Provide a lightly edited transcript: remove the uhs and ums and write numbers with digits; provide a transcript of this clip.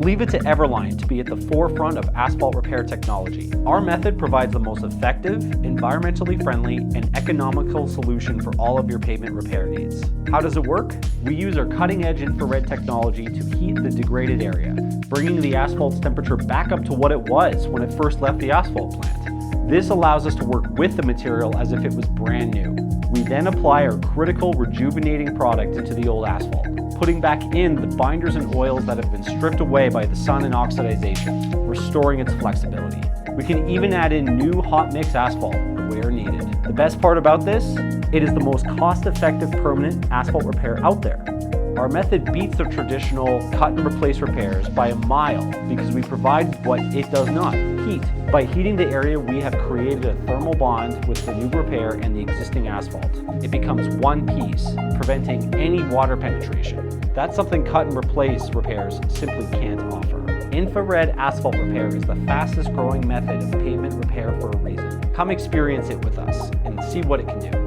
Leave it to EverLine to be at the forefront of asphalt repair technology. Our method provides the most effective, environmentally friendly, and economical solution for all of your pavement repair needs. How does it work? We use our cutting-edge infrared technology to heat the degraded area, bringing the asphalt's temperature back up to what it was when it first left the asphalt plant. This allows us to work with the material as if it was brand new. We then apply our critical rejuvenating product into the old asphalt, putting back in the binders and oils that have been stripped away by the sun and oxidization, restoring its flexibility. We can even add in new hot mix asphalt where needed. The best part about this, it is the most cost-effective permanent asphalt repair out there. Our method beats the traditional cut and replace repairs by a mile because we provide what it does not, heat. By heating the area, we have created a thermal bond with the new repair and the existing asphalt. It becomes one piece, preventing any water penetration. That's something cut and replace repairs simply can't offer. Infrared asphalt repair is the fastest growing method of pavement repair for a reason. Come experience it with us and see what it can do.